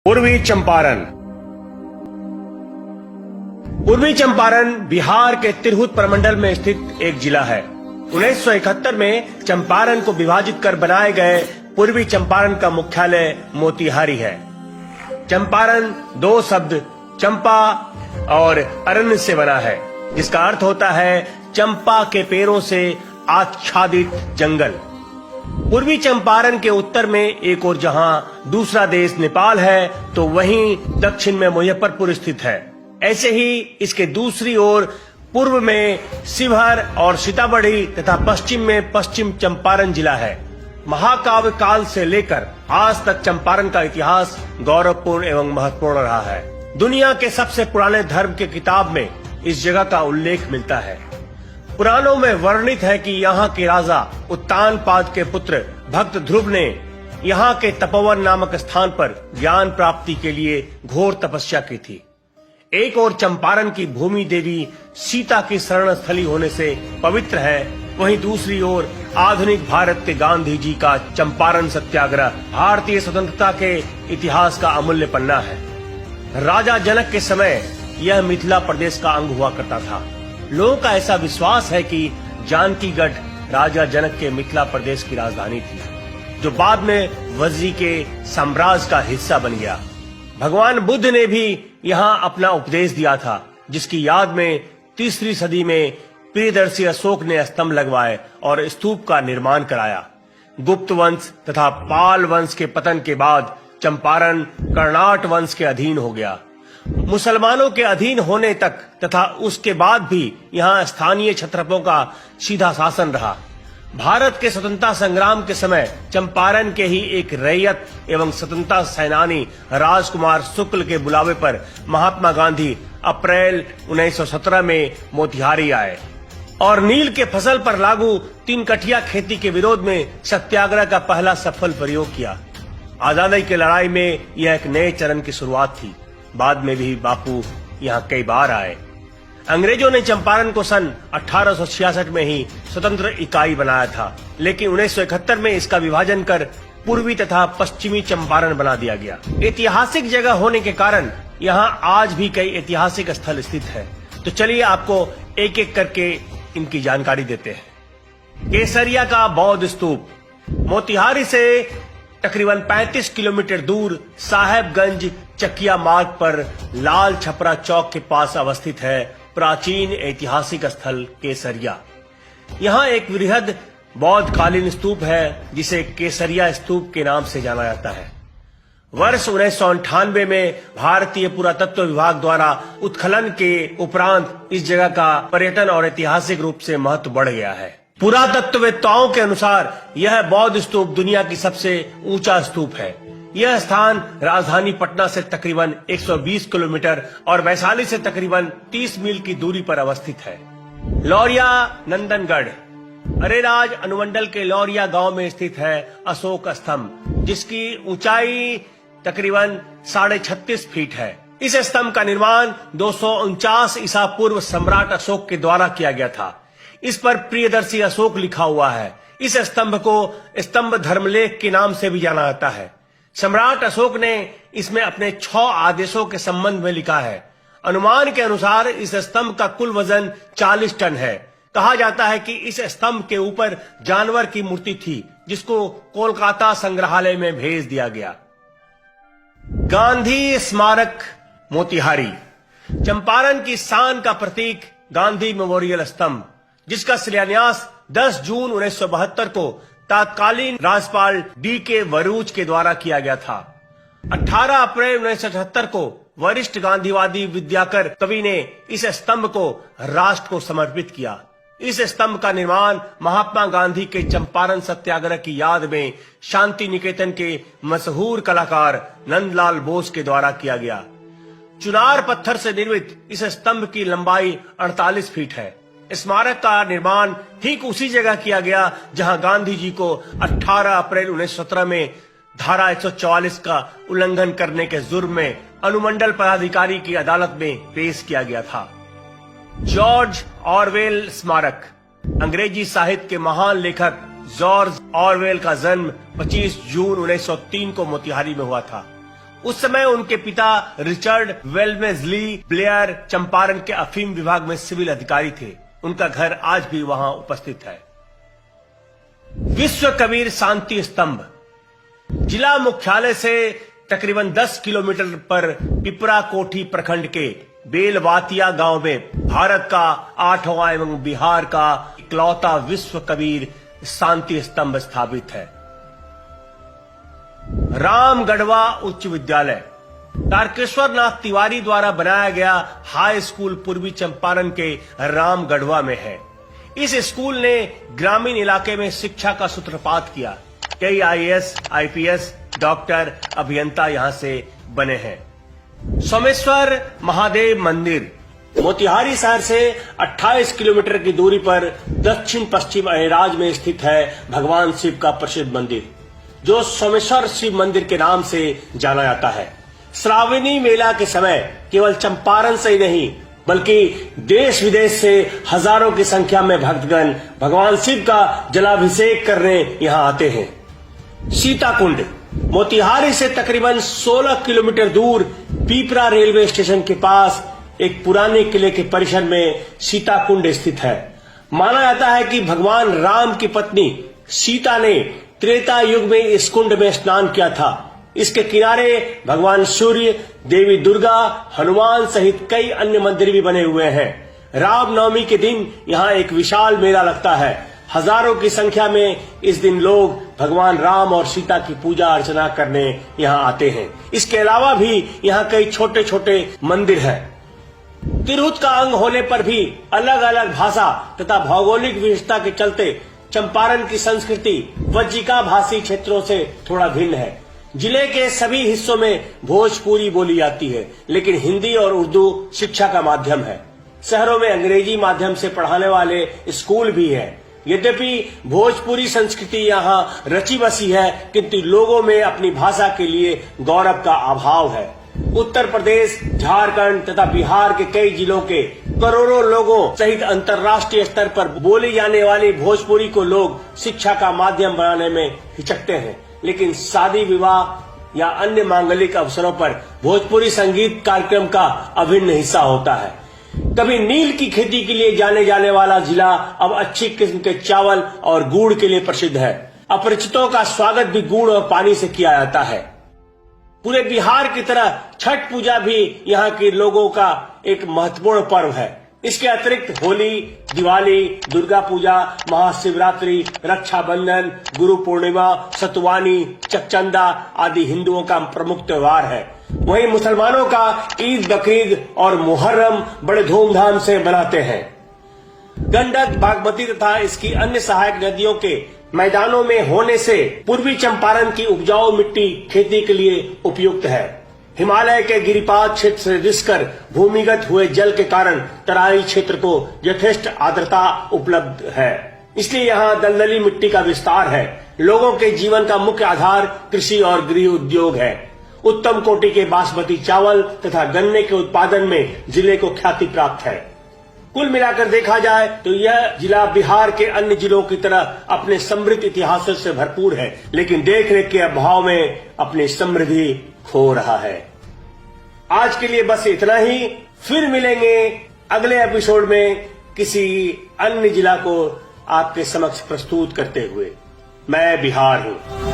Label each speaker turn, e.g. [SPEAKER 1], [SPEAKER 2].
[SPEAKER 1] पूर्वी चंपारण। पूर्वी चंपारण बिहार के तिरहुत प्रमंडल में स्थित एक जिला है। 1971 में चंपारण को विभाजित कर बनाए गए पूर्वी चंपारण का मुख्यालय मोतिहारी है। चंपारण दो शब्द चंपा और अरण्य से बना है, जिसका अर्थ होता है चंपा के पेड़ों से आच्छादित जंगल। पूर्वी चंपारण के उत्तर में एक और जहां दूसरा देश नेपाल है, तो वहीं दक्षिण में मुजफ्फरपुर स्थित है। ऐसे ही इसके दूसरी ओर पूर्व में शिवहर और सीतामढ़ी तथा पश्चिम में पश्चिम चंपारण जिला है। महाकाव्य काल से लेकर आज तक चंपारण का इतिहास गौरवपूर्ण एवं महत्वपूर्ण रहा है। दुनिया के सबसे पुराने धर्म के किताब में इस जगह का उल्लेख मिलता है। पुराणों में वर्णित है कि यहाँ के राजा उत्तानपाद के पुत्र भक्त ध्रुव ने यहाँ के तपोवन नामक स्थान पर ज्ञान प्राप्ति के लिए घोर तपस्या की थी। एक और चंपारण की भूमि देवी सीता की शरण स्थली होने से पवित्र है, वहीं दूसरी ओर आधुनिक भारत के गांधी जी का चंपारण सत्याग्रह भारतीय स्वतंत्रता के इतिहास का अमूल्य पन्ना है। राजा जनक के समय यह मिथिला प्रदेश का अंग हुआ करता था। लोगों का ऐसा विश्वास है कि जानकीगढ़ राजा जनक के मिथिला प्रदेश की राजधानी थी, जो बाद में वज्जी के साम्राज्य का हिस्सा बन गया। भगवान बुद्ध ने भी यहाँ अपना उपदेश दिया था, जिसकी याद में 3री सदी में प्रियदर्शी अशोक ने स्तंभ लगवाए और स्तूप का निर्माण कराया। गुप्त वंश तथा पाल वंश के पतन के बाद चंपारण कर्णाट वंश के अधीन हो गया। मुसलमानों के अधीन होने तक तथा उसके बाद भी यहाँ स्थानीय क्षत्रपों का सीधा शासन रहा। भारत के स्वतंत्रता संग्राम के समय चंपारण के ही एक रैयत एवं स्वतंत्रता सेनानी राजकुमार शुक्ल के बुलावे पर महात्मा गांधी अप्रैल 1917 में मोतिहारी आए और नील के फसल पर लागू 3 कठिया खेती के विरोध में सत्याग्रह का पहला सफल प्रयोग किया। आजादी की लड़ाई में यह एक नए चरण की शुरुआत थी। बाद में भी बापू यहाँ कई बार आए। अंग्रेजों ने चंपारण को सन 1866 में ही स्वतंत्र इकाई बनाया था, लेकिन 1971 में इसका विभाजन कर पूर्वी तथा पश्चिमी चंपारण बना दिया गया। ऐतिहासिक जगह होने के कारण यहाँ आज भी कई ऐतिहासिक स्थल स्थित है। तो चलिए आपको एक एक करके इनकी जानकारी देते हैं। केसरिया का बौद्ध स्तूप मोतिहारी से तकरीबन 35 किलोमीटर दूर साहेबगंज चकिया मार्ग पर लाल छपरा चौक के पास अवस्थित है प्राचीन ऐतिहासिक स्थल केसरिया। यहाँ एक वृहद बौद्ध कालीन स्तूप है, जिसे केसरिया स्तूप के नाम से जाना जाता है। वर्ष 1998 में भारतीय पुरातत्व विभाग द्वारा उत्खनन के उपरांत इस जगह का पर्यटन और ऐतिहासिक रूप से महत्व बढ़ गया है। पुरातत्ववेत्ताओं के अनुसार यह बौद्ध स्तूप दुनिया की सबसे ऊंचा स्तूप है। यह स्थान राजधानी पटना से तकरीबन 120 किलोमीटर और वैशाली से तकरीबन 30 मील की दूरी पर अवस्थित है। लौरिया नंदनगढ़ अरेराज अनुमंडल के लौरिया गांव में स्थित है अशोक स्तंभ, जिसकी ऊंचाई तकरीबन 36.5 फीट है। इस स्तंभ का निर्माण 249 ईसा पूर्व सम्राट अशोक के द्वारा किया गया था। इस पर प्रियदर्शी अशोक लिखा हुआ है। इस स्तंभ को स्तंभ धर्मलेख के नाम से भी जाना जाता है। सम्राट अशोक ने इसमें अपने 6 आदेशों के संबंध में लिखा है। अनुमान के अनुसार इस स्तंभ का कुल वजन 40 टन है। कहा जाता है कि इस स्तंभ के ऊपर जानवर की मूर्ति थी, जिसको कोलकाता संग्रहालय में भेज दिया गया। गांधी स्मारक मोतिहारी चंपारण की शान का प्रतीक गांधी मेमोरियल स्तंभ, जिसका शिलान्यास 10 जून 1972 को तत्कालीन राज्यपाल D.K. वरूज के द्वारा किया गया था। 18 अप्रैल 1978 को वरिष्ठ गांधीवादी विद्याकर कवि ने इस स्तंभ को राष्ट्र को समर्पित किया। इस स्तंभ का निर्माण महात्मा गांधी के चंपारण सत्याग्रह की याद में शांति निकेतन के मशहूर कलाकार नंदलाल बोस के द्वारा किया गया। चुनार पत्थर से निर्मित इस स्तंभ की लंबाई 48 फीट है। स्मारक का निर्माण ठीक उसी जगह किया गया जहां गांधी जी को 18 अप्रैल 1917 में धारा 144 का उल्लंघन करने के जुर्म में अनुमंडल पदाधिकारी की अदालत में पेश किया गया था। जॉर्ज ऑरवेल स्मारक अंग्रेजी साहित्य के महान लेखक जॉर्ज ऑरवेल का जन्म 25 जून 1903 को मोतिहारी में हुआ था। उस समय उनके पिता रिचर्ड वेल्मेस्ली ब्लेयर चंपारण के अफीम विभाग में सिविल अधिकारी थे। उनका घर आज भी वहां उपस्थित है। विश्व कबीर शांति स्तंभ जिला मुख्यालय से तकरीबन 10 किलोमीटर पर पिपरा कोठी प्रखंड के बेलवातिया गांव में भारत का 8वां एवं बिहार का इकलौता विश्व कबीर शांति स्तंभ स्थापित है। रामगढ़वा उच्च विद्यालय तारकेश्वर नाथ तिवारी द्वारा बनाया गया हाई स्कूल पूर्वी चंपारण के रामगढ़वा में है। इस स्कूल ने ग्रामीण इलाके में शिक्षा का सूत्रपात किया। कई IAS, IPS, डॉक्टर, अभियंता यहां से बने हैं। सोमेश्वर महादेव मंदिर मोतिहारी शहर से 28 किलोमीटर की दूरी पर दक्षिण पश्चिम अहिराज में स्थित है भगवान शिव का प्रसिद्ध मंदिर, जो सोमेश्वर शिव मंदिर के नाम से जाना जाता है। श्रावणी मेला के समय केवल चंपारण से ही नहीं बल्कि देश विदेश से हजारों की संख्या में भक्तगण भगवान शिव का जलाभिषेक करने यहां आते हैं। सीताकुंड मोतिहारी से तकरीबन 16 किलोमीटर दूर पीपरा रेलवे स्टेशन के पास एक पुराने किले के परिसर में सीताकुंड स्थित है। माना जाता है कि भगवान राम की पत्नी सीता ने त्रेता युग में इस कुंड में स्नान किया था। इसके किनारे भगवान सूर्य, देवी दुर्गा, हनुमान सहित कई अन्य मंदिर भी बने हुए हैं। रामनवमी के दिन यहाँ एक विशाल मेला लगता है। हजारों की संख्या में इस दिन लोग भगवान राम और सीता की पूजा अर्चना करने यहाँ आते हैं। इसके अलावा भी यहाँ कई छोटे छोटे मंदिर हैं। तिरहुत का अंग होने पर भी अलग अलग भाषा तथा भौगोलिक विशेषता के चलते चंपारण की संस्कृति वज्जिका भाषी क्षेत्रों से थोड़ा भिन्न है। जिले के सभी हिस्सों में भोजपुरी बोली जाती है, लेकिन हिंदी और उर्दू शिक्षा का माध्यम है। शहरों में अंग्रेजी माध्यम से पढ़ाने वाले स्कूल भी है। यद्यपि भोजपुरी संस्कृति यहाँ रची बसी है, किंतु लोगों में अपनी भाषा के लिए गौरव का अभाव है। उत्तर प्रदेश, झारखंड तथा बिहार के कई जिलों के करोड़ों लोगों सहित अंतर्राष्ट्रीय स्तर पर बोली जाने वाली भोजपुरी को लोग शिक्षा का माध्यम बनाने में हिचकते हैं, लेकिन शादी विवाह या अन्य मांगलिक अवसरों पर भोजपुरी संगीत कार्यक्रम का अभिन्न हिस्सा होता है। कभी नील की खेती के लिए जाने जाने वाला जिला अब अच्छी किस्म के चावल और गुड़ के लिए प्रसिद्ध है। अपरिचितों का स्वागत भी गुड़ और पानी से किया जाता है। पूरे बिहार की तरह छठ पूजा भी यहाँ के लोगों का एक महत्वपूर्ण पर्व है। इसके अतिरिक्त होली, दिवाली, दुर्गा पूजा, महाशिवरात्रि, रक्षाबंधन, गुरु पूर्णिमा, सतुवानी, चकचंदा आदि हिंदुओं का प्रमुख त्योहार है। वहीं मुसलमानों का ईद, बकरीद और मुहर्रम बड़े धूमधाम से मनाते हैं। गंडक, बागमती तथा इसकी अन्य सहायक नदियों के मैदानों में होने से पूर्वी चंपारण की उपजाऊ मिट्टी खेती के लिए उपयुक्त है। हिमालय के गिरिपात क्षेत्र से रिसकर भूमिगत हुए जल के कारण तराई क्षेत्र को यथेष्ट आर्द्रता उपलब्ध है, इसलिए यहाँ दलदली मिट्टी का विस्तार है। लोगों के जीवन का मुख्य आधार कृषि और गृह उद्योग है। उत्तम कोटि के बासमती चावल तथा गन्ने के उत्पादन में जिले को ख्याति प्राप्त है। कुल मिलाकर देखा जाए तो यह जिला बिहार के अन्य जिलों की तरह अपने समृद्ध इतिहास से भरपूर है, लेकिन देखरेख के अभाव में अपनी समृद्धि खो रहा है। आज के लिए बस इतना ही। फिर मिलेंगे अगले एपिसोड में किसी अन्य जिला को आपके समक्ष प्रस्तुत करते हुए। मैं बिहार हूँ।